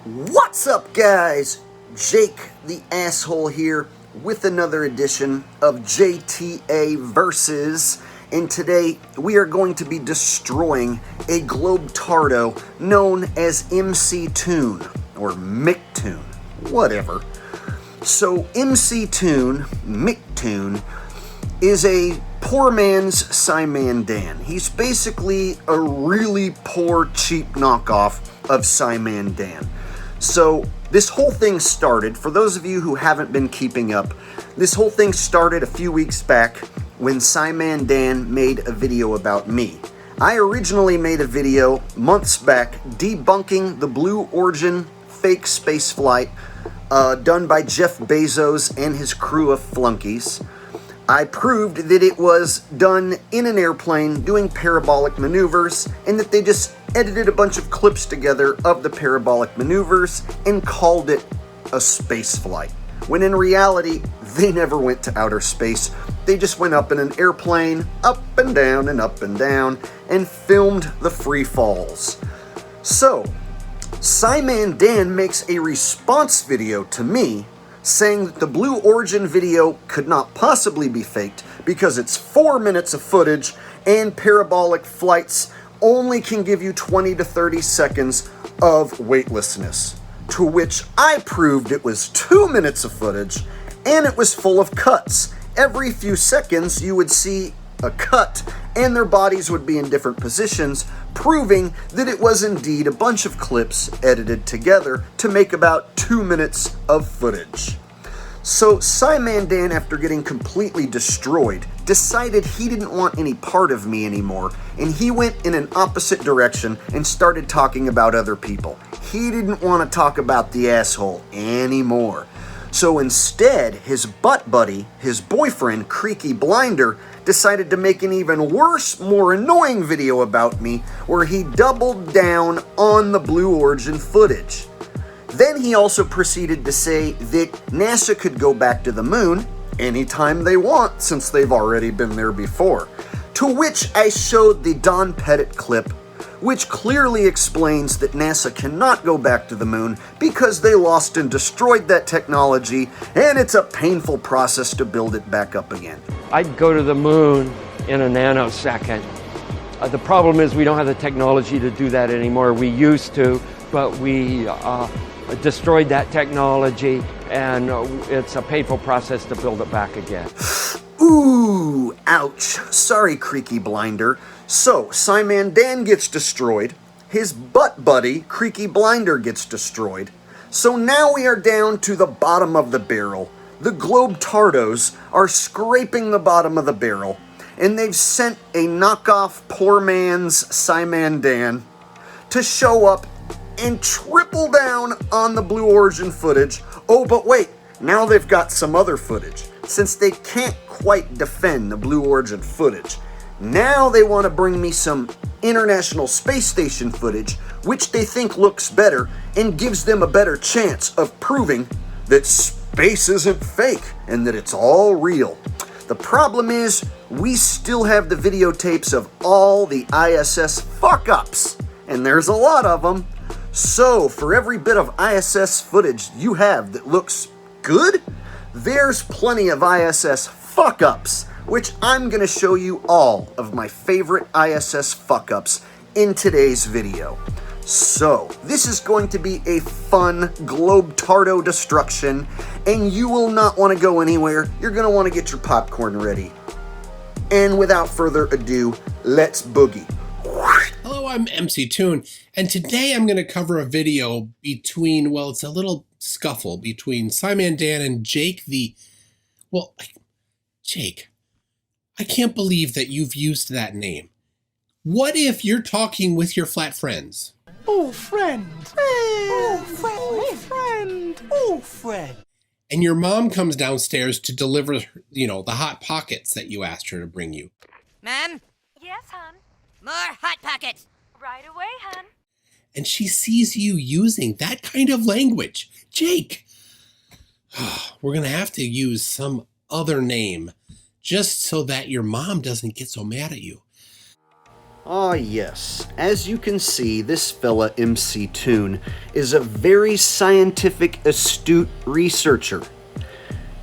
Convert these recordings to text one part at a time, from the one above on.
What's up, guys? Jake the Asshole here with another edition of JTA Versus, and today we are going to be destroying a Globetardo known as MCToon or MCToon, whatever. So MCToon is a poor man's Simon Dan. He's basically a really poor, cheap knockoff of Simon Dan. So this whole thing started, for those of you who haven't been keeping up, this whole thing started a few weeks back when Simon Dan made a video about me. I originally made a video months back debunking the Blue Origin fake space flight done by Jeff Bezos and his crew of flunkies. I proved that it was done in an airplane doing parabolic maneuvers and that they just edited a bunch of clips together of the parabolic maneuvers and called it a space flight. When in reality, they never went to outer space. They just went up in an airplane, up and down and filmed the free falls. So, Simon Dan makes a response video to me saying that the Blue Origin video could not possibly be faked because it's 4 minutes of footage and parabolic flights only can give you 20 to 30 seconds of weightlessness. To which I proved it was 2 minutes of footage and it was full of cuts. Every few seconds you would see a cut and their bodies would be in different positions, proving that it was indeed a bunch of clips edited together to make about 2 minutes of footage. So Simon Dan, after getting completely destroyed, decided he didn't want any part of me anymore, and he went in an opposite direction and started talking about other people. He didn't want to talk about the asshole anymore. So instead, his butt buddy, his boyfriend, Creaky Blinder, decided to make an even worse, more annoying video about me where he doubled down on the Blue Origin footage. Then he also proceeded to say that NASA could go back to the moon anytime they want since they've already been there before. To which I showed the Don Pettit clip, which clearly explains that NASA cannot go back to the moon because they lost and destroyed that technology, and it's a painful process to build it back up again. I'd go to the moon in a nanosecond. The problem is we don't have the technology to do that anymore. We used to, but we destroyed that technology, and it's a painful process to build it back again. Ooh, ouch. Sorry, Creaky Blinder. So, Simon Dan gets destroyed. His butt buddy, Creaky Blinder, gets destroyed. So now we are down to the bottom of the barrel. The Globetardos are scraping the bottom of the barrel, and they've sent a knockoff poor man's Simon Dan to show up and triple down on the Blue Origin footage. Oh, but wait, now they've got some other footage. Since they can't quite defend the Blue Origin footage, now they want to bring me some International Space Station footage, which they think looks better and gives them a better chance of proving that space isn't fake and that it's all real. The problem is, we still have the videotapes of all the ISS fuck-ups, and there's a lot of them. So, for every bit of ISS footage you have that looks good, there's plenty of ISS fuck-ups, which I'm going to show you all of my favorite ISS fuck-ups in today's video. So, this is going to be a fun Globetardo destruction, and you will not want to go anywhere. You're going to want to get your popcorn ready. And without further ado, let's boogie. Hello, I'm MCToon, and today I'm going to cover a video between, well, it's a little scuffle between Simon Dan and Jake Jake, I can't believe that you've used that name. What if you're talking with your flat friends? Oh, friend. Oh, friend. Oh, friend. Oh, friend. And your mom comes downstairs to deliver, the Hot Pockets that you asked her to bring you. Ma'am? Yes, hon. More Hot Pockets! Right away, hon. And she sees you using that kind of language. Jake! We're going to have to use some other name just so that your mom doesn't get so mad at you. Ah yes, as you can see, this fella MCToon is a very scientific, astute researcher.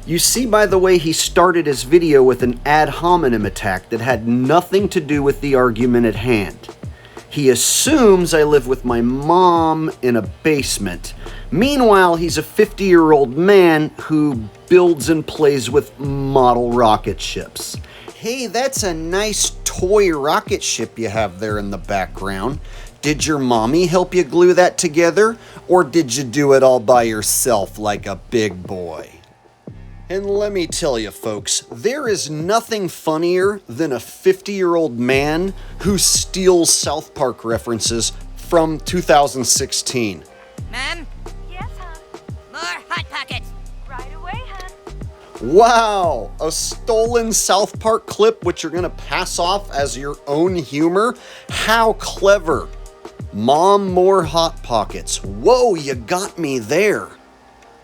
You see by the way he started his video with an ad hominem attack that had nothing to do with the argument at hand. He assumes I live with my mom in a basement. Meanwhile, he's a 50-year-old man who builds and plays with model rocket ships. Hey, that's a nice toy rocket ship you have there in the background. Did your mommy help you glue that together? Or did you do it all by yourself like a big boy? And let me tell you folks, there is nothing funnier than a 50-year-old man who steals South Park references from 2016. Ma'am, Yes, hon. more Hot Pockets. Right away, hon. Wow, a stolen South Park clip which you're gonna pass off as your own humor? How clever. Mom, more Hot Pockets. Whoa, you got me there.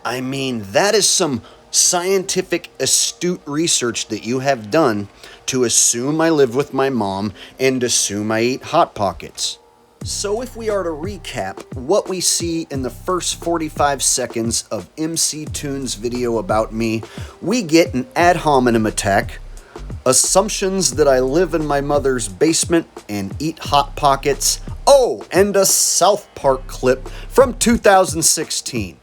I mean, that is some scientific, astute research that you have done to assume I live with my mom and assume I eat Hot Pockets. So if we are to recap what we see in the first 45 seconds of MCToon's video about me, we get an ad hominem attack, assumptions that I live in my mother's basement and eat Hot Pockets, oh, and a South Park clip from 2016.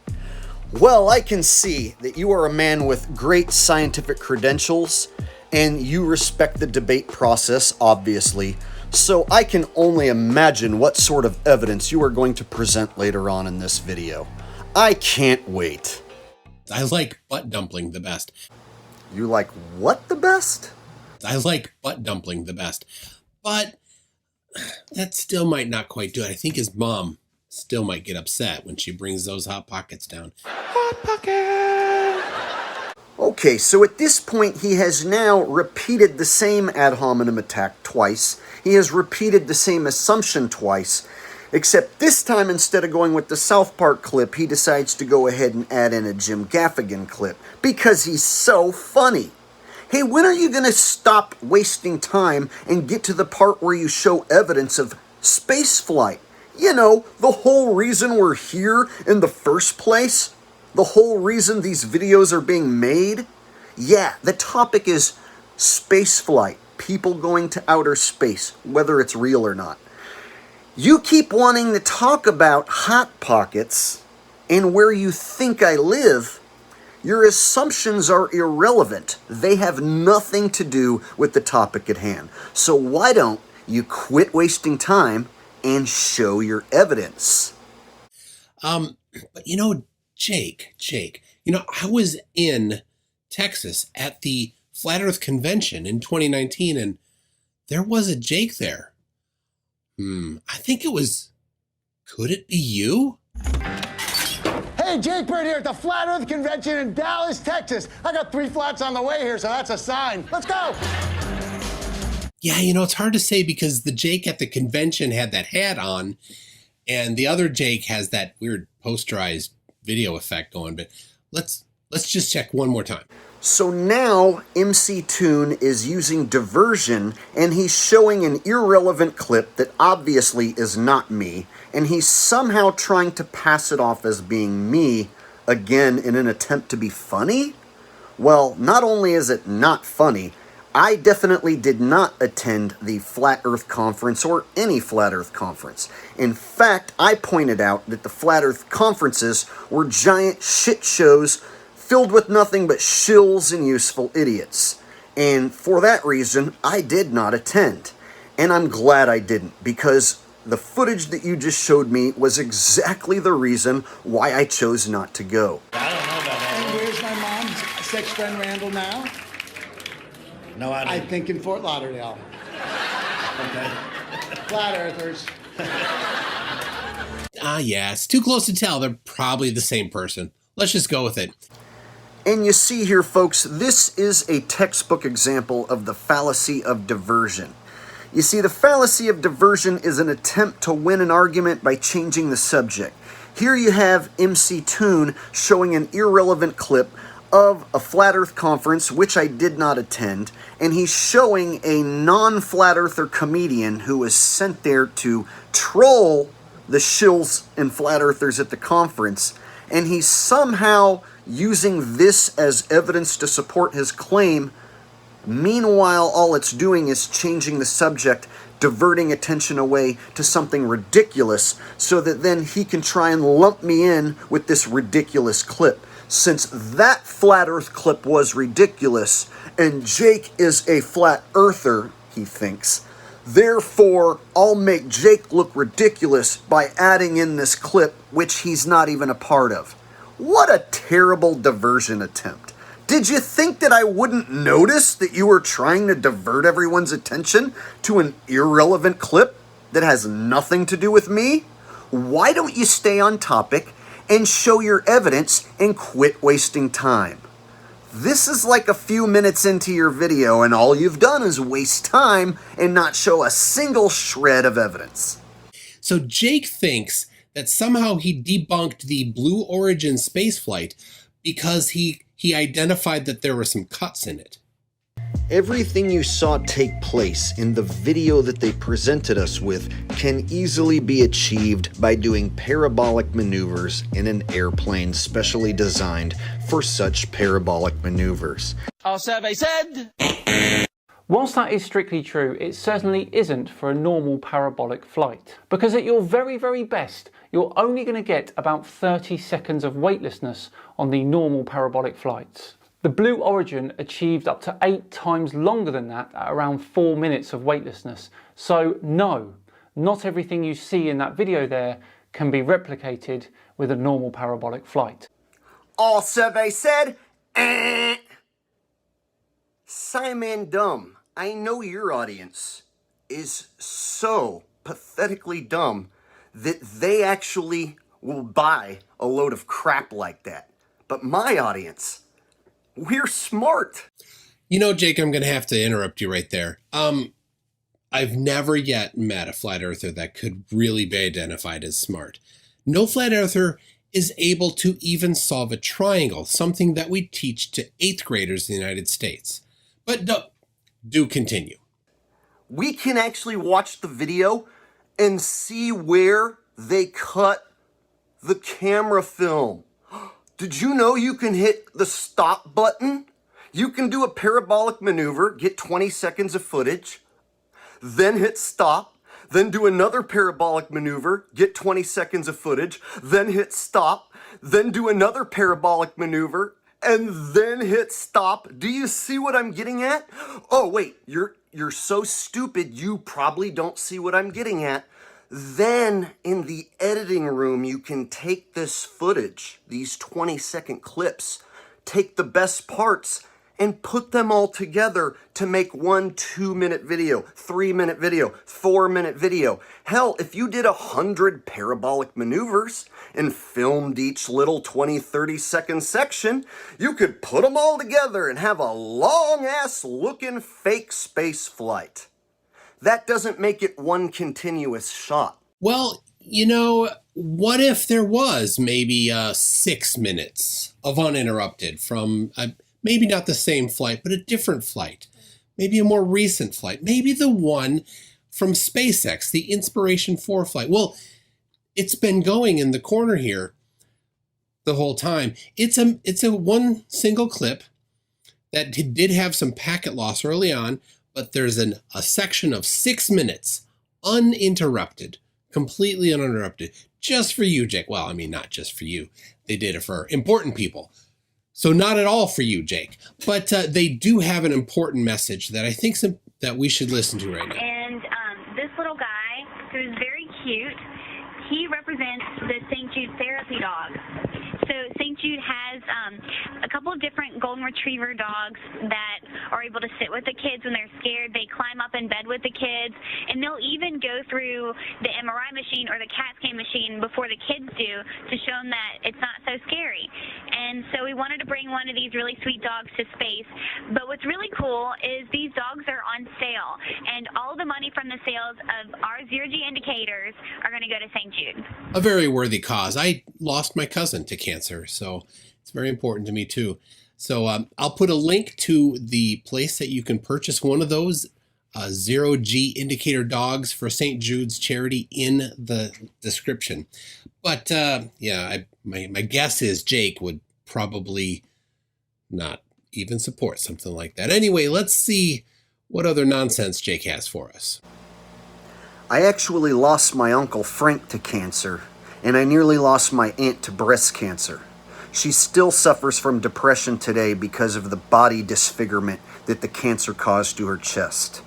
Well, I can see that you are a man with great scientific credentials and you respect the debate process, obviously. So I can only imagine what sort of evidence you are going to present later on in this video. I can't wait. I like butt dumpling the best. You like what the best? I like butt dumpling the best. But that still might not quite do it. I think his mom still might get upset when she brings those Hot Pockets down. Hot Pocket! Okay, so at this point he has now repeated the same ad hominem attack twice. He has repeated the same assumption twice, except this time instead of going with the South Park clip, he decides to go ahead and add in a Jim Gaffigan clip because he's so funny. Hey, when are you going to stop wasting time and get to the part where you show evidence of space flight? You know, the whole reason we're here in the first place? The whole reason these videos are being made? Yeah, the topic is space flight. People going to outer space, whether it's real or not. You keep wanting to talk about Hot Pockets and where you think I live. Your assumptions are irrelevant. They have nothing to do with the topic at hand. So why don't you quit wasting time and show your evidence? But you know, Jake, I was in Texas at the Flat Earth Convention in 2019, and there was a Jake there. I think it was, could it be you? Hey, Jake Bird here at the Flat Earth Convention in Dallas, Texas. I got 3 flats on the way here, so that's a sign. Let's go. Yeah, you know, it's hard to say because the Jake at the convention had that hat on, and the other Jake has that weird posterized video effect going, but let's just check one more time. So now MCToon is using diversion and he's showing an irrelevant clip that obviously is not me, and he's somehow trying to pass it off as being me again in an attempt to be funny? Well, not only is it not funny, I definitely did not attend the Flat Earth Conference or any Flat Earth Conference. In fact, I pointed out that the Flat Earth Conferences were giant shit shows filled with nothing but shills and useful idiots. And for that reason, I did not attend. And I'm glad I didn't, because the footage that you just showed me was exactly the reason why I chose not to go. I don't know about that. And where's my mom's sex friend Randall now? No idea. I think in Fort Lauderdale. Okay. Flat Earthers. Yeah, it's too close to tell. They're probably the same person. Let's just go with it. And you see here, folks, this is a textbook example of the fallacy of diversion. You see, the fallacy of diversion is an attempt to win an argument by changing the subject. Here you have MCToon showing an irrelevant clip of a Flat Earth conference, which I did not attend, and he's showing a non-Flat Earther comedian who was sent there to troll the shills and Flat Earthers at the conference, and he's somehow using this as evidence to support his claim. Meanwhile, all it's doing is changing the subject, diverting attention away to something ridiculous, so that then he can try and lump me in with this ridiculous clip. Since that Flat Earth clip was ridiculous, and Jake is a Flat Earther, he thinks, therefore, I'll make Jake look ridiculous by adding in this clip, which he's not even a part of. What a terrible diversion attempt. Did you think that I wouldn't notice that you were trying to divert everyone's attention to an irrelevant clip that has nothing to do with me? Why don't you stay on topic and show your evidence and quit wasting time? This is like a few minutes into your video and all you've done is waste time and not show a single shred of evidence. So Jake thinks that somehow he debunked the Blue Origin spaceflight because he identified that there were some cuts in it. Everything you saw take place in the video that they presented us with can easily be achieved by doing parabolic maneuvers in an airplane specially designed for such parabolic maneuvers. Our survey said... Whilst that is strictly true, it certainly isn't for a normal parabolic flight. Because at your very, very best, you're only going to get about 30 seconds of weightlessness on the normal parabolic flights. The Blue Origin achieved up to 8 times longer than that at around 4 minutes of weightlessness. So no, not everything you see in that video there can be replicated with a normal parabolic flight. All survey said, Simon Dumb, I know your audience is so pathetically dumb that they actually will buy a load of crap like that. But my audience, we're smart. You know, Jake, I'm going to have to interrupt you right there. I've never yet met a flat earther that could really be identified as smart. No flat earther is able to even solve a triangle, something that we teach to 8th graders in the United States. But do continue. We can actually watch the video and see where they cut the camera film. Did you know you can hit the stop button? You can do a parabolic maneuver, get 20 seconds of footage, then hit stop, then do another parabolic maneuver, get 20 seconds of footage, then hit stop, then do another parabolic maneuver, and then hit stop. Do you see what I'm getting at? Oh, wait, you're so stupid you probably don't see what I'm getting at. Then in the editing room, you can take this footage, these 20-second clips, take the best parts and put them all together to make one 2-minute video, 3-minute video, 4-minute video. Hell, if you did 100 parabolic maneuvers and filmed each little 20, 30-second section, you could put them all together and have a long-ass looking fake space flight. That doesn't make it one continuous shot. Well, you know, what if there was maybe 6 minutes of uninterrupted from maybe not the same flight, but a different flight, maybe a more recent flight, maybe the one from SpaceX, the Inspiration 4 flight. Well, it's been going in the corner here the whole time. It's a one single clip that did have some packet loss early on, but there's a section of 6 minutes uninterrupted, completely uninterrupted, just for you, Jake. Well, I mean, not just for you. They did it for important people. So not at all for you, Jake. But they do have an important message that I think that we should listen to right now. And this little guy, who's very cute, he represents the St. Jude therapy dog. So St. Jude has a couple of different golden retriever dogs that are able to sit with the kids when they're scared. They climb up in bed with the kids, and they'll even go through the MRI machine or the CAT scan machine before the kids do to show them that it's not so scary. And so we wanted to bring one of these really sweet dogs to space. But what's really cool is these dogs are on sale, and all the money from the sales of our zero-G indicators are going to go to St. Jude. A very worthy cause. I lost my cousin to cancer, so it's very important to me too. So I'll put a link to the place that you can purchase one of those 0G indicator dogs for St. Jude's charity in the description. But yeah, my guess is Jake would probably not even support something like that. Anyway, let's see what other nonsense Jake has for us. I actually lost my Uncle Frank to cancer, and I nearly lost my aunt to breast cancer. She still suffers from depression today because of the body disfigurement that the cancer caused to her chest.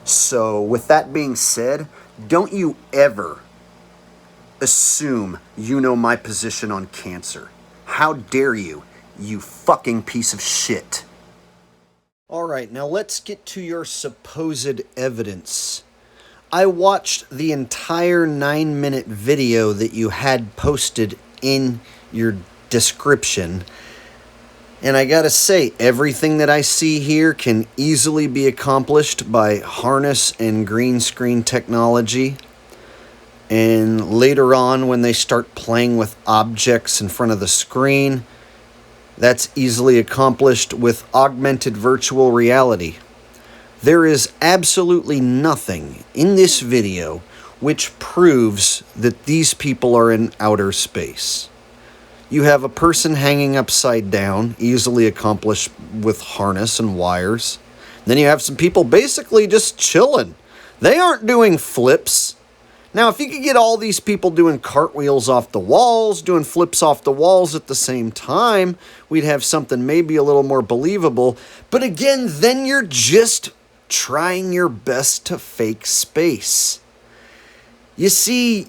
So, with that being said, don't you ever assume you know my position on cancer. How dare you, you fucking piece of shit. Alright, now let's get to your supposed evidence. I watched the entire 9-minute video that you had posted in your description, and I gotta say, everything that I see here can easily be accomplished by harness and green screen technology. And later on, when they start playing with objects in front of the screen, that's easily accomplished with augmented virtual reality. There is absolutely nothing in this video which proves that these people are in outer space. You have a person hanging upside down, easily accomplished with harness and wires. Then you have some people basically just chilling. They aren't doing flips. Now, if you could get all these people doing cartwheels off the walls, doing flips off the walls at the same time, we'd have something maybe a little more believable. But again, then you're just trying your best to fake space. You see,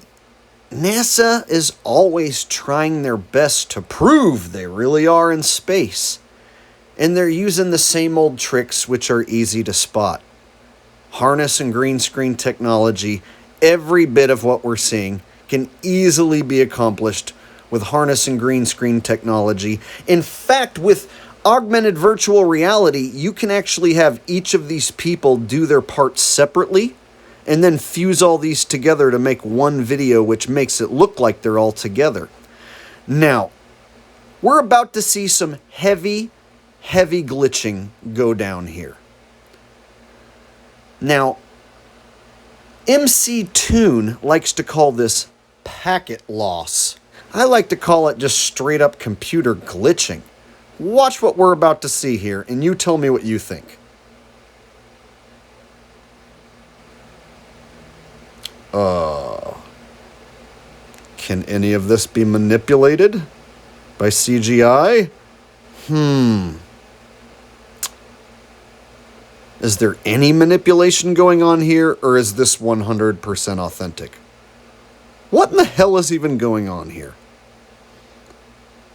NASA is always trying their best to prove they really are in space. And they're using the same old tricks which are easy to spot. Harness and green screen technology, every bit of what we're seeing can easily be accomplished with harness and green screen technology. In fact, with augmented virtual reality, you can actually have each of these people do their parts separately and then fuse all these together to make one video, which makes it look like they're all together. Now, we're about to see some heavy glitching go down here. Now, MCToon likes to call this packet loss. I like to call it just straight up computer glitching. Watch what we're about to see here, and you tell me what you think. Can any of this be manipulated by CGI? Is there any manipulation going on here, or is this 100% authentic? What in the hell is even going on here?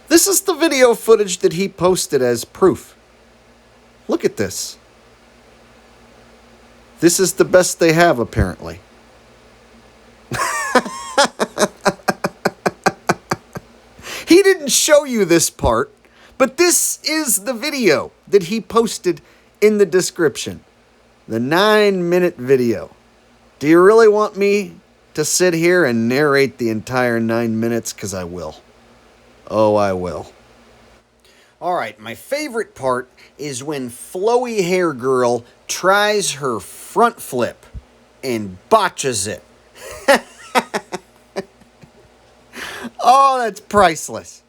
This is the video footage that he posted as proof. Look at this. This is the best they have, apparently. He didn't show you this part, but this is the video that he posted in the description. The 9-minute video. Do you really want me to sit here and narrate the entire 9 minutes? Because I will. Oh, I will. Alright, my favorite part is when flowy hair girl tries her front flip and botches it. Oh, that's priceless.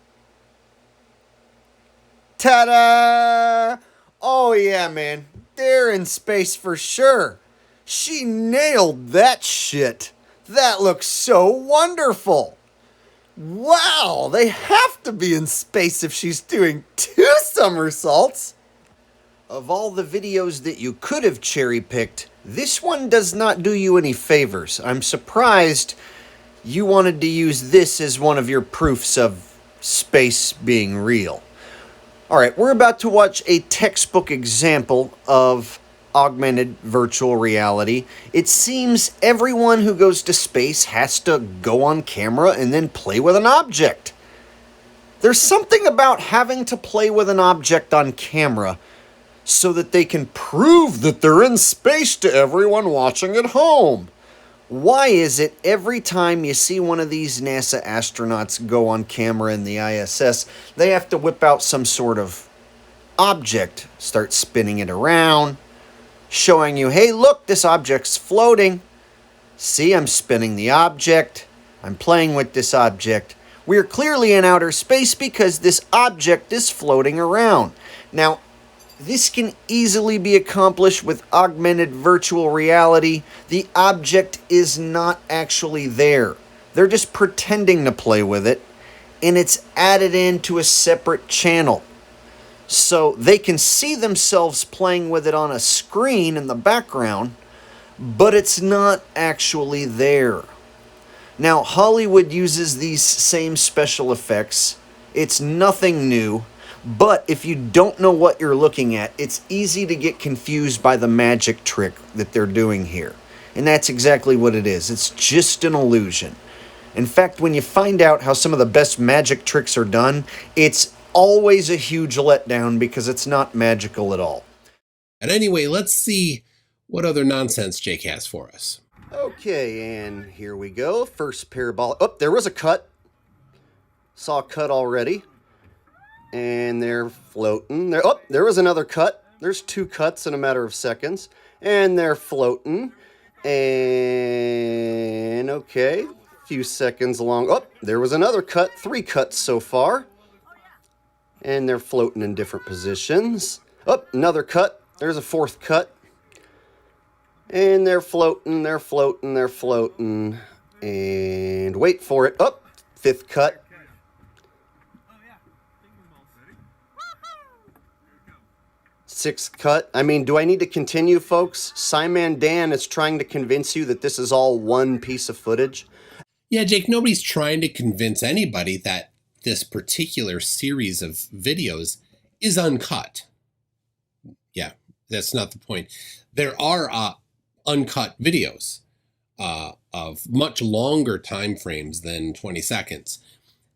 Ta-da! Oh yeah, man. They're in space for sure. She nailed that shit. That looks so wonderful. Wow, they have to be in space if she's doing 2 somersaults. Of all the videos that you could have cherry-picked, this one does not do you any favors. I'm surprised you wanted to use this as one of your proofs of space being real. Alright, we're about to watch a textbook example of augmented virtual reality. It seems everyone who goes to space has to go on camera and then play with an object. There's something about having to play with an object on camera so that they can prove that they're in space to everyone watching at home. Why is it every time you see one of these NASA astronauts go on camera in the ISS, they have to whip out some sort of object, start spinning it around, showing you, hey, look, this object's floating. See, I'm spinning the object. I'm playing with this object. We're clearly in outer space because this object is floating around. Now, this can easily be accomplished with augmented virtual reality. The object is not actually there. They're just pretending to play with it, and it's added into a separate channel. So they can see themselves playing with it on a screen in the background, but it's not actually there. Now, Hollywood uses these same special effects. It's nothing new, but if you don't know what you're looking at, it's easy to get confused by the magic trick that they're doing here. And that's exactly what it is. It's just an illusion. In fact, when you find out how some of the best magic tricks are done, it's always a huge letdown because it's not magical at all. And anyway, let's see what other nonsense Jake has for us. Okay, and here we go. First parabolic. Oh, there was a cut. Saw a cut already. And they're floating. There was another cut. There's 2 cuts in a matter of seconds. And they're floating. And okay, a few seconds along. Oh, there was another cut. 3 cuts so far. And they're floating in different positions. Oh, another cut. There's a 4th cut. And they're floating, they're floating, they're floating. And wait for it. Oh, 5th cut. 6th cut. I mean, do I need to continue, folks? Simon Dan is trying to convince you that this is all one piece of footage. Yeah, Jake, nobody's trying to convince anybody that this particular series of videos is uncut. Yeah, that's not the point. There are uncut videos of much longer time frames than 20 seconds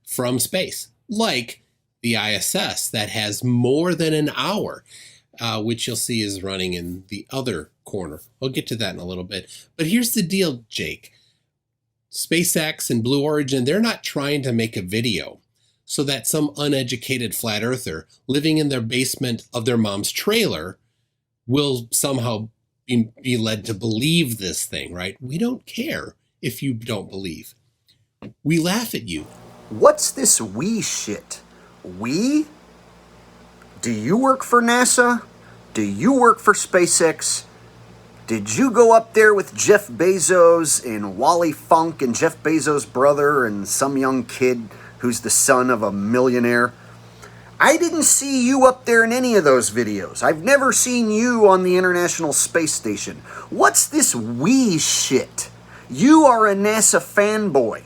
from space, like the ISS that has more than an hour, which you'll see is running in the other corner. I'll get to that in a little bit. But here's the deal, Jake. SpaceX and Blue Origin, they're not trying to make a video so that some uneducated flat earther living in their basement of their mom's trailer will somehow be led to believe this thing, right? We don't care if you don't believe. We laugh at you. What's this we shit? We? Do you work for NASA? Do you work for SpaceX? Did you go up there with Jeff Bezos and Wally Funk and Jeff Bezos' brother and some young kid who's the son of a millionaire? I didn't see you up there in any of those videos. I've never seen you on the International Space Station. What's this we shit? You are a NASA fanboy.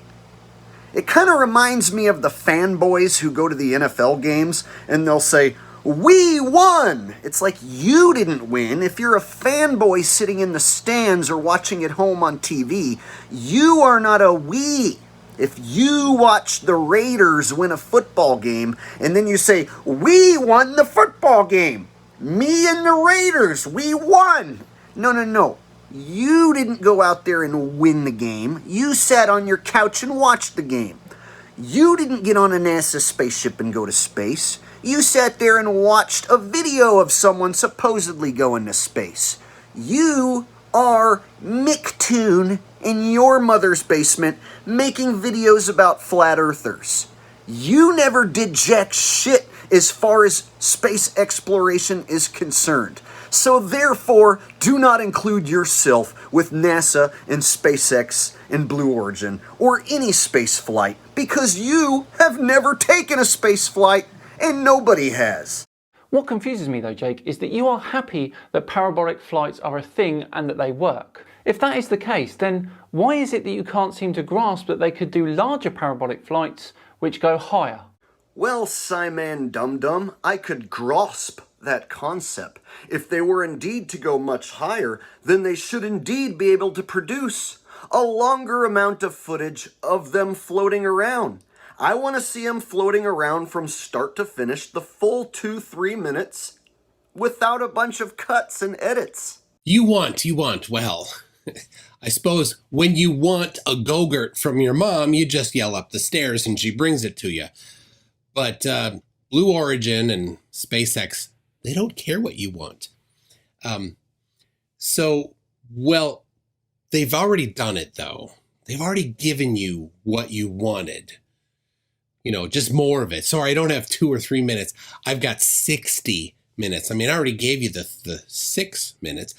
It kind of reminds me of the fanboys who go to the NFL games and they'll say, "We won!" It's like you didn't win. If you're a fanboy sitting in the stands or watching at home on TV, you are not a we. If you watch the Raiders win a football game and then you say, "We won the football game. Me and the Raiders, we won." No. You didn't go out there and win the game. You sat on your couch and watched the game. You didn't get on a NASA spaceship and go to space. You sat there and watched a video of someone supposedly going to space. You are MCToon in your mother's basement making videos about flat earthers. You never did jack shit as far as space exploration is concerned. So therefore, do not include yourself with NASA and SpaceX and Blue Origin or any space flight because you have never taken a space flight and nobody has. What confuses me though, Jake, is that you are happy that parabolic flights are a thing and that they work. If that is the case, then why is it that you can't seem to grasp that they could do larger parabolic flights which go higher? Well, Simon Dum-Dum, I could grasp that concept. If they were indeed to go much higher, then they should indeed be able to produce a longer amount of footage of them floating around. I want to see them floating around from start to finish the full 2-3 minutes without a bunch of cuts and edits. You want, well, I suppose when you want a Go-Gurt from your mom, you just yell up the stairs and she brings it to you. But Blue Origin and SpaceX, They don't care what you want. Well, they've already done it, though. They've already given you what you wanted. You know, just more of it. Sorry, I don't have 2 or 3 minutes. I've got 60 minutes. I mean, I already gave you the 6 minutes.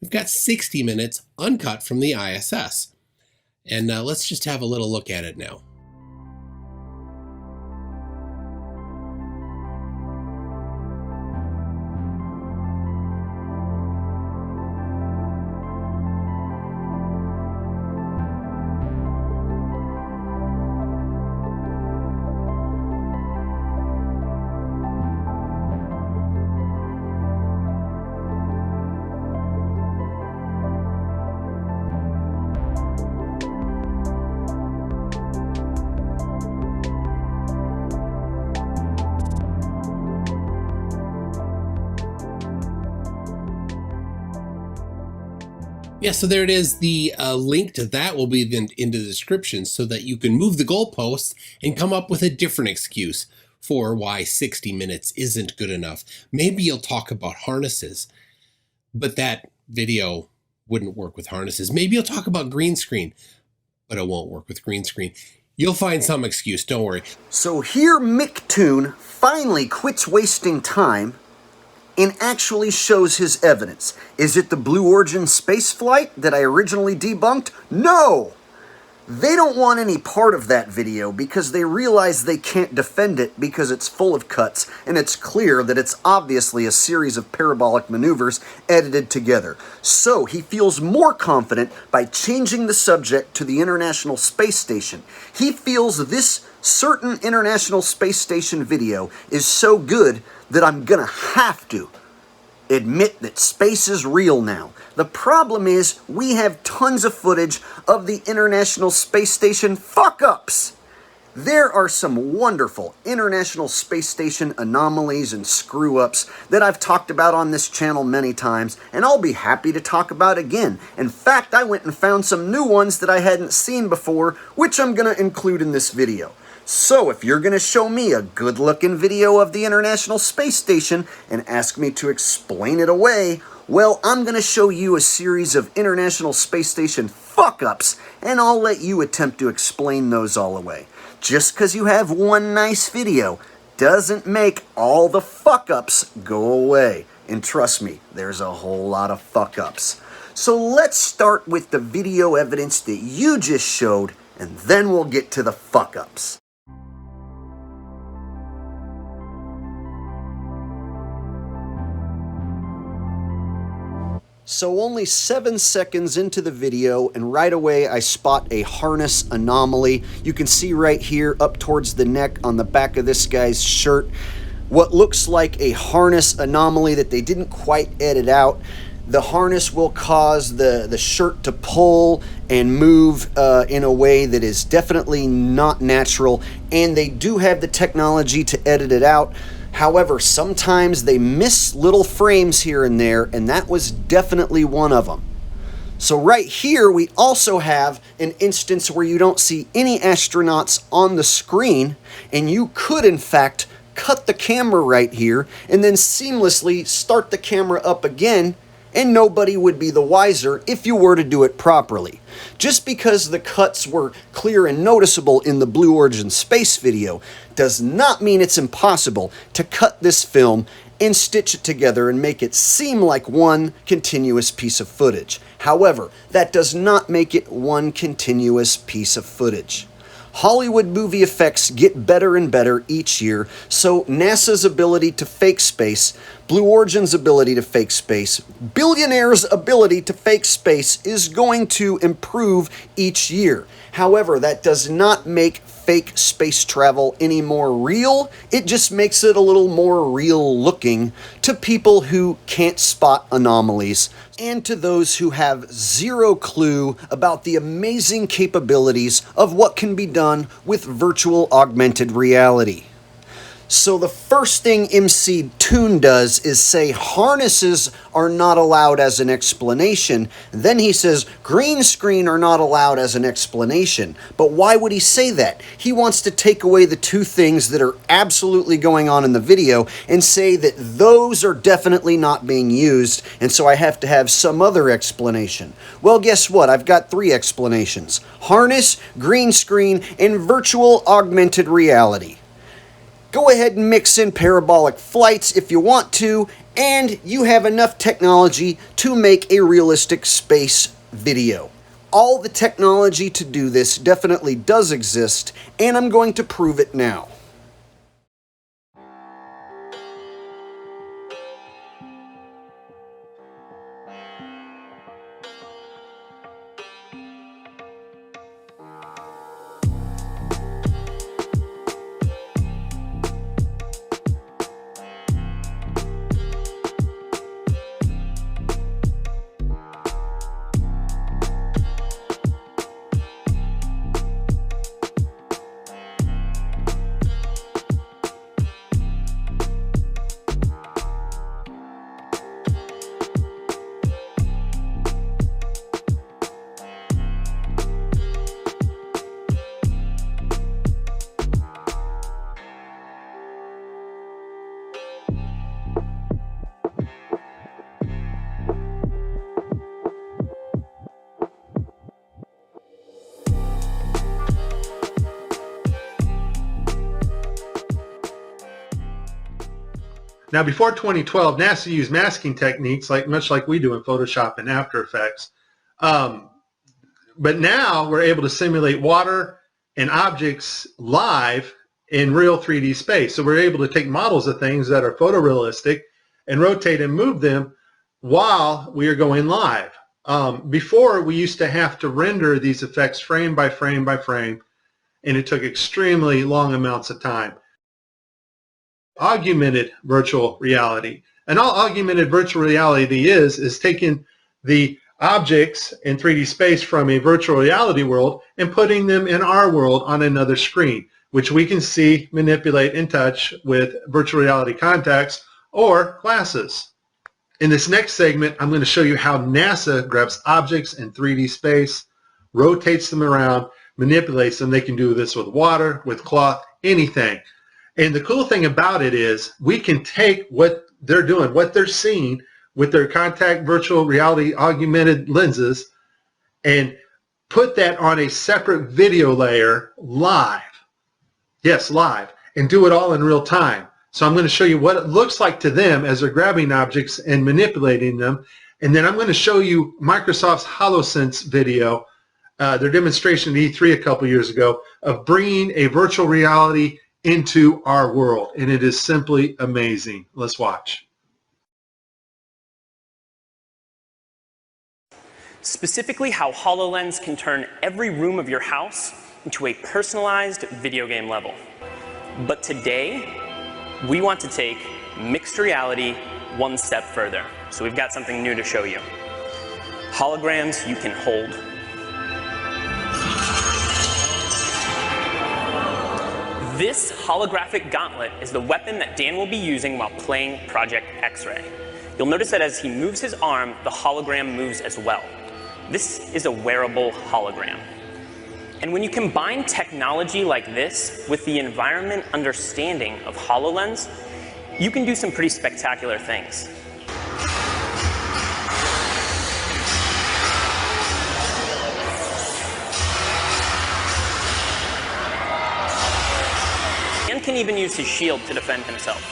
We've got 60 minutes uncut from the ISS. And let's just have a little look at it now. Yeah, so there it is. The link to that will be in the description so that you can move the goalposts and come up with a different excuse for why 60 minutes isn't good enough. Maybe you'll talk about harnesses, but that video wouldn't work with harnesses. Maybe you'll talk about green screen, but it won't work with green screen. You'll find some excuse, don't worry. So here MCToon finally quits wasting time and actually shows his evidence. Is it the Blue Origin space flight that I originally debunked? No! They don't want any part of that video because they realize they can't defend it because it's full of cuts and it's clear that it's obviously a series of parabolic maneuvers edited together. So he feels more confident by changing the subject to the International Space Station. He feels this certain International Space Station video is so good that I'm gonna have to admit that space is real now. The problem is we have tons of footage of the International Space Station fuck-ups. There are some wonderful International Space Station anomalies and screw-ups that I've talked about on this channel many times, and I'll be happy to talk about again. In fact, I went and found some new ones that I hadn't seen before, which I'm gonna include in this video. So if you're going to show me a good-looking video of the International Space Station and ask me to explain it away, well, I'm going to show you a series of International Space Station fuck-ups, and I'll let you attempt to explain those all away. Just because you have one nice video doesn't make all the fuck-ups go away. And trust me, there's a whole lot of fuck-ups. So let's start with the video evidence that you just showed, and then we'll get to the fuck-ups. So only 7 seconds into the video, and right away I spot a harness anomaly. You can see right here up towards the neck on the back of this guy's shirt what looks like a harness anomaly that they didn't quite edit out. The harness will cause the shirt to pull and move in a way that is definitely not natural, and they do have the technology to edit it out. However, sometimes they miss little frames here and there, and that was definitely one of them. So right here, we also have an instance where you don't see any astronauts on the screen, and you could, in fact, cut the camera right here and then seamlessly start the camera up again, and nobody would be the wiser if you were to do it properly. Just because the cuts were clear and noticeable in the Blue Origin space video does not mean it's impossible to cut this film and stitch it together and make it seem like one continuous piece of footage. However, that does not make it one continuous piece of footage. Hollywood movie effects get better and better each year, so NASA's ability to fake space, Blue Origin's ability to fake space, billionaires' ability to fake space is going to improve each year. However, that does not make fake space travel any more real. It just makes it a little more real looking to people who can't spot anomalies and to those who have zero clue about the amazing capabilities of what can be done with virtual augmented reality. So the first thing MCToon does is say harnesses are not allowed as an explanation. Then he says green screen are not allowed as an explanation. But why would he say that? He wants to take away the two things that are absolutely going on in the video and say that those are definitely not being used, and so I have to have some other explanation. Well, guess what? I've got three explanations: harness, green screen, and virtual augmented reality. Go ahead and mix in parabolic flights if you want to, and you have enough technology to make a realistic space video. All the technology to do this definitely does exist, and I'm going to prove it now. Now, before 2012, NASA used masking techniques much like we do in Photoshop and After Effects. But now we're able to simulate water and objects live in real 3D space. So we're able to take models of things that are photorealistic and rotate and move them while we are going live. Before, we used to have to render these effects frame by frame by frame, and it took extremely long amounts of time. Augmented virtual reality. And all augmented virtual reality is taking the objects in 3D space from a virtual reality world and putting them in our world on another screen, which we can see, manipulate, and touch with virtual reality contacts or glasses. In this next segment, I'm going to show you how NASA grabs objects in 3D space, rotates them around, manipulates them. They can do this with water, with cloth, anything. And the cool thing about it is we can take what they're doing, what they're seeing with their contact virtual reality augmented lenses, and put that on a separate video layer live. Yes, live. And do it all in real time. So I'm going to show you what it looks like to them as they're grabbing objects and manipulating them. And then I'm going to show you Microsoft's HoloSense video, their demonstration at E3 a couple years ago, of bringing a virtual reality into our world, and it is simply amazing. Let's watch. Specifically, how HoloLens can turn every room of your house into a personalized video game level. But today, we want to take mixed reality one step further. So we've got something new to show you. Holograms you can hold. This holographic gauntlet is the weapon that Dan will be using while playing Project X-Ray. You'll notice that as he moves his arm, the hologram moves as well. This is a wearable hologram. And when you combine technology like this with the environment understanding of HoloLens, you can do some pretty spectacular things. Dan can even use his shield to defend himself.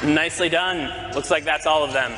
Nicely done. Looks like that's all of them.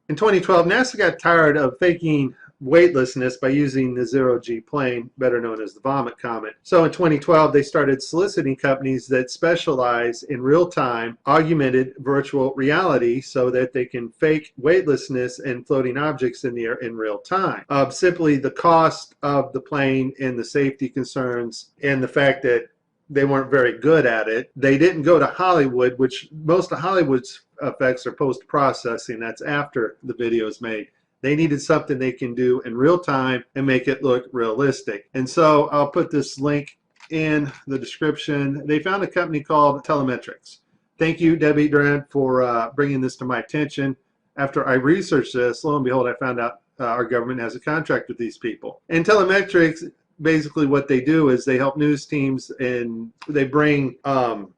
In 2012, NASA got tired of faking weightlessness by using the zero-G plane, better known as the vomit comet. So in 2012, they started soliciting companies that specialize in real-time augmented virtual reality so that they can fake weightlessness and floating objects in the air in real time. Simply the cost of the plane and the safety concerns and the fact that they weren't very good at it. They didn't go to Hollywood, which most of Hollywood's effects are post-processing. That's after the video is made. They needed something they can do in real time and make it look realistic. And so I'll put this link in the description. They found a company called Telemetrics. Thank you, Debbie Duran, for bringing this to my attention. After I researched this, lo and behold, I found out our government has a contract with these people. And Telemetrics, basically what they do is they help news teams and they bring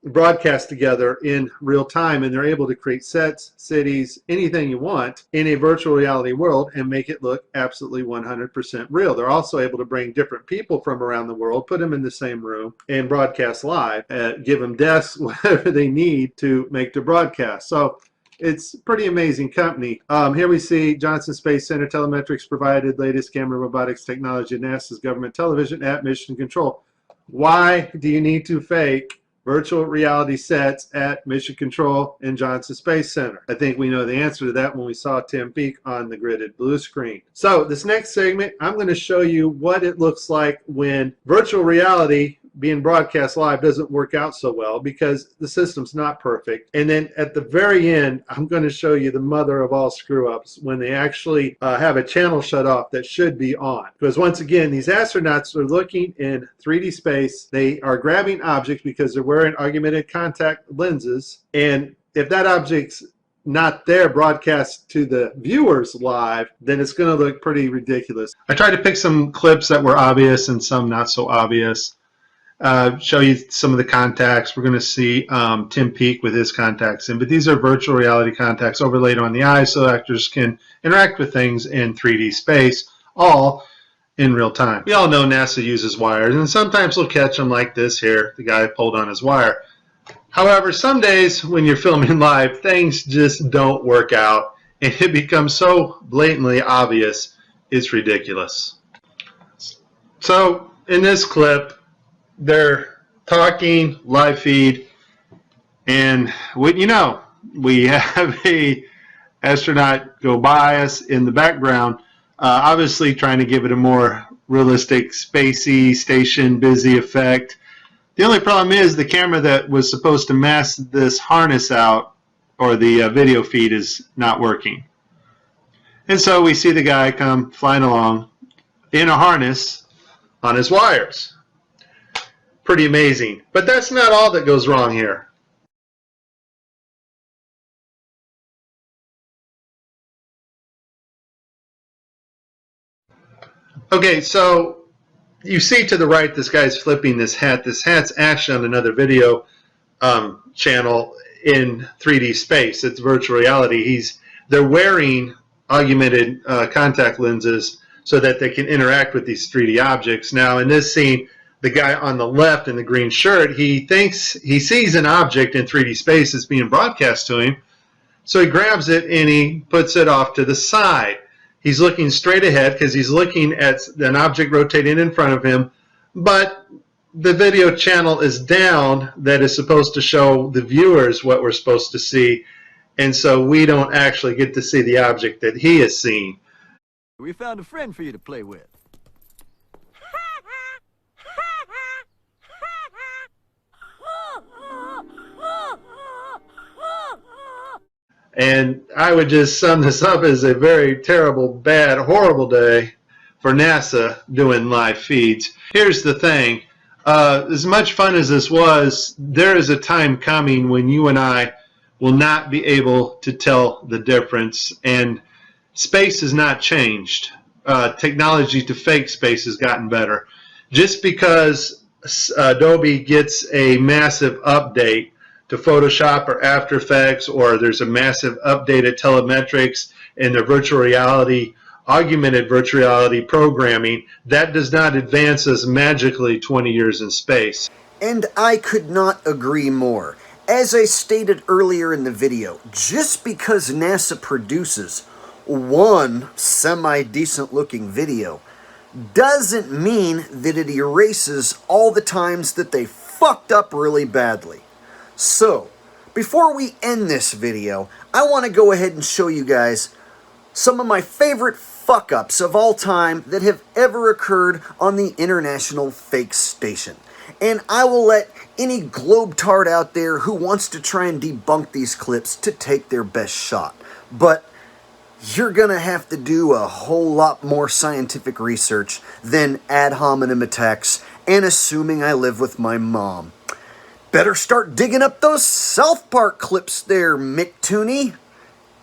broadcasts together in real time, and they're able to create sets, cities, anything you want in a virtual reality world and make it look absolutely 100% real. They're also able to bring different people from around the world, put them in the same room and broadcast live, give them desks, whatever they need to make the broadcast. So it's a pretty amazing company. Here we see Johnson Space Center Telemetrics provided latest camera robotics technology at NASA's government television at Mission Control. Why do you need to fake virtual reality sets at Mission Control and Johnson Space Center? I think we know the answer to that when we saw Tim Peake on the gridded blue screen. So this next segment, I'm going to show you what it looks like when virtual reality being broadcast live doesn't work out so well because the system's not perfect. And then at the very end, I'm going to show you the mother of all screw-ups when they actually have a channel shut off that should be on. Because once again, these astronauts are looking in 3D space. They are grabbing objects because they're wearing augmented contact lenses. And if that object's not there broadcast to the viewers live, then it's going to look pretty ridiculous. I tried to pick some clips that were obvious and some not so obvious. Show you some of the contacts. We're going to see Tim Peake with his contacts in, but these are virtual reality contacts overlaid on the eye so actors can interact with things in 3D space, all in real time. We all know NASA uses wires, and sometimes we'll catch them like this here. The guy pulled on his wire. However, some days when you're filming live, things just don't work out, and it becomes so blatantly obvious, it's ridiculous. So in this clip, they're talking live feed, and you know, we have a astronaut go by us in the background, obviously trying to give it a more realistic, spacey, station busy effect. The only problem is the camera that was supposed to mask this harness out, or the video feed, is not working. And so we see the guy come flying along in a harness on his wires. Pretty amazing. But that's not all that goes wrong here. Okay, so you see to the right this guy's flipping this hat. This hat's actually on another video channel in 3D space. It's virtual reality. They're wearing augmented contact lenses so that they can interact with these 3D objects. Now in this scene, the guy on the left in the green shirt, he thinks he sees an object in 3D space that's being broadcast to him. So he grabs it and he puts it off to the side. He's looking straight ahead because he's looking at an object rotating in front of him, but the video channel is down that is supposed to show the viewers what we're supposed to see, and so we don't actually get to see the object that he is seeing. We found a friend for you to play with. And I would just sum this up as a very terrible, bad, horrible day for NASA doing live feeds. Here's the thing. As much fun as this was, there is a time coming when you and I will not be able to tell the difference. And space has not changed. Technology to fake space has gotten better. Just because Adobe gets a massive update to Photoshop or After Effects, or there's a massive update at Telemetrics and their virtual reality, augmented virtual reality programming, that does not advance us magically 20 years in space. And I could not agree more. As I stated earlier in the video, just because NASA produces one semi-decent looking video doesn't mean that it erases all the times that they fucked up really badly. So, before we end this video, I want to go ahead and show you guys some of my favorite fuck-ups of all time that have ever occurred on the International Fake Station. and I will let any globetard out there who wants to try and debunk these clips to take their best shot. But you're gonna have to do a whole lot more scientific research than ad hominem attacks and assuming I live with my mom. Better start digging up those South Park clips there, MCToony.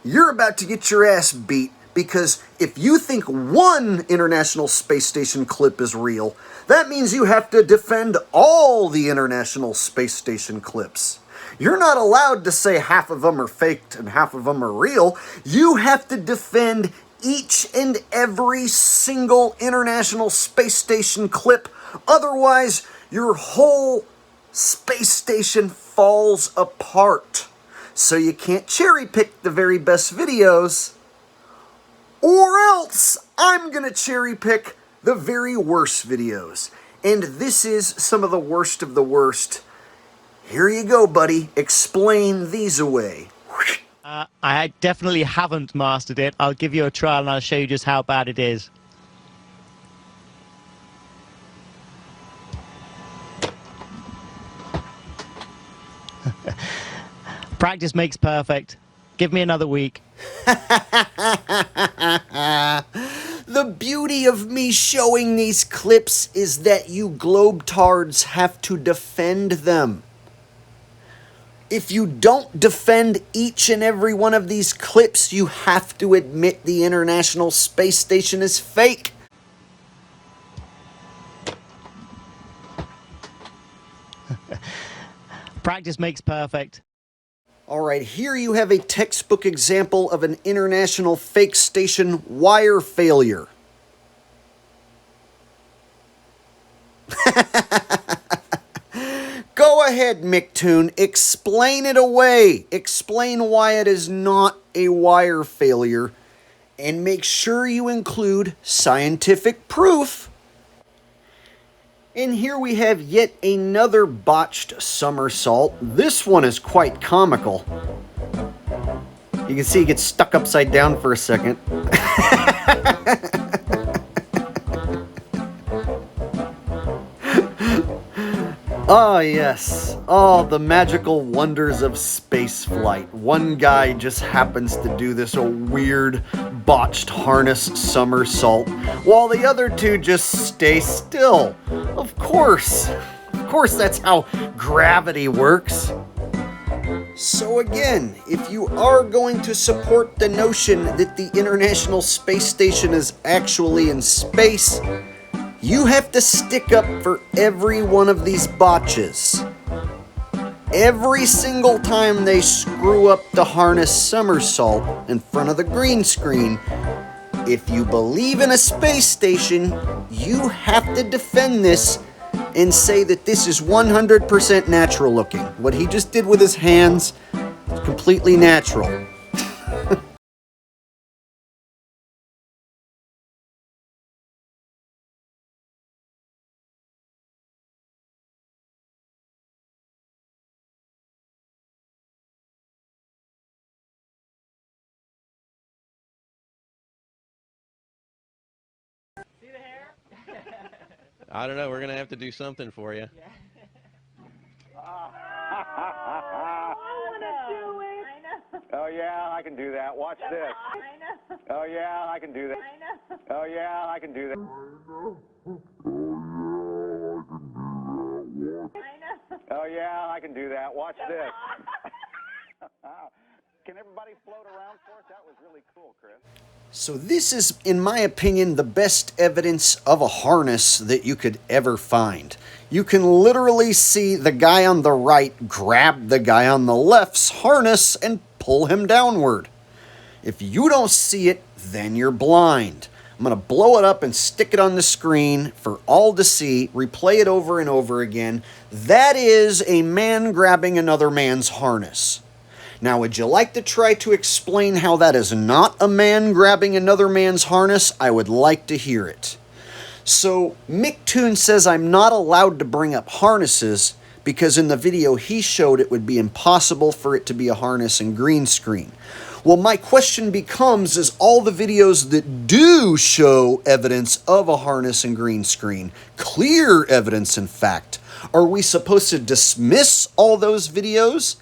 You're about to get your ass beat, because if you think one International Space Station clip is real, that means you have to defend all the International Space Station clips. You're not allowed to say half of them are faked and half of them are real. You have to defend each and every single International Space Station clip. Otherwise, your whole space station falls apart. So you can't cherry pick the very best videos, or else I'm gonna cherry pick the very worst videos. And this is some of the worst of the worst. Here you go, buddy. Explain these away. I definitely haven't mastered it. I'll give you a trial and I'll show you just how bad it is. Practice makes perfect. Give me another week. The beauty of me showing these clips is that you globetards have to defend them. If you don't defend each and every one of these clips, you have to admit the International Space Station is fake. Practice makes perfect. Alright, here you have a textbook example of an International Fake Station wire failure. Go ahead, MCToon, explain it away. Explain why it is not a wire failure, and make sure you include scientific proof. And here we have yet another botched somersault. This one is quite comical. You can see he gets stuck upside down for a second. Ah, yes. Oh, the magical wonders of spaceflight. One guy just happens to do this weird, botched harness somersault, while the other two just stay still. Of course. Of course, that's how gravity works. So again, if you are going to support the notion that the International Space Station is actually in space, you have to stick up for every one of these botches. Every single time they screw up the harness somersault in front of the green screen, if you believe in a space station, you have to defend this and say that this is 100% natural looking. What he just did with his hands is completely natural. I don't know. We're going to have to do something for you. Oh, yeah, I can do that. Watch this. Oh, yeah, I can do that. Oh, yeah, I can do that. Oh, yeah, I can do that. Watch this. Can everybody float around for us? That was really cool, Chris. So this is, in my opinion, the best evidence of a harness that you could ever find. You can literally see the guy on the right grab the guy on the left's harness and pull him downward. If you don't see it, then you're blind. I'm going to blow it up and stick it on the screen for all to see, replay it over and over again. That is a man grabbing another man's harness. Now, would you like to try to explain how that is not a man grabbing another man's harness? I would like to hear it. So, MCToon says I'm not allowed to bring up harnesses because in the video he showed it would be impossible for it to be a harness in green screen. Well, my question becomes, is all the videos that do show evidence of a harness in green screen, clear evidence in fact, Are we supposed to dismiss all those videos?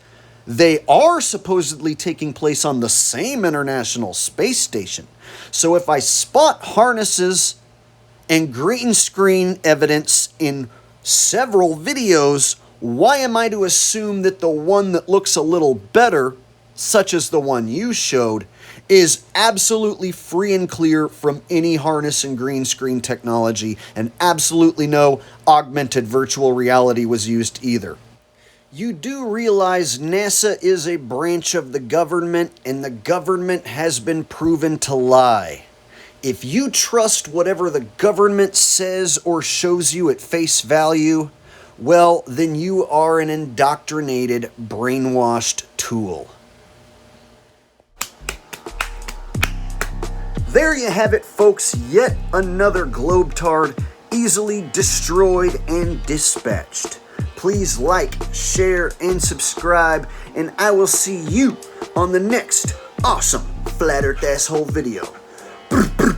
They are supposedly taking place on the same International Space Station. So if I spot harnesses and green screen evidence in several videos, why am I to assume that the one that looks a little better, such as the one you showed, is absolutely free and clear from any harness and green screen technology, and absolutely no augmented virtual reality was used either? You do realize NASA is a branch of the government, and the government has been proven to lie. If you trust whatever the government says or shows you at face value, well, then you are an indoctrinated, brainwashed tool. There you have it, folks. Yet another globetard easily destroyed and dispatched. Please like, share, and subscribe, and I will see you on the next awesome Flat Earth Asshole video. Brr, brr.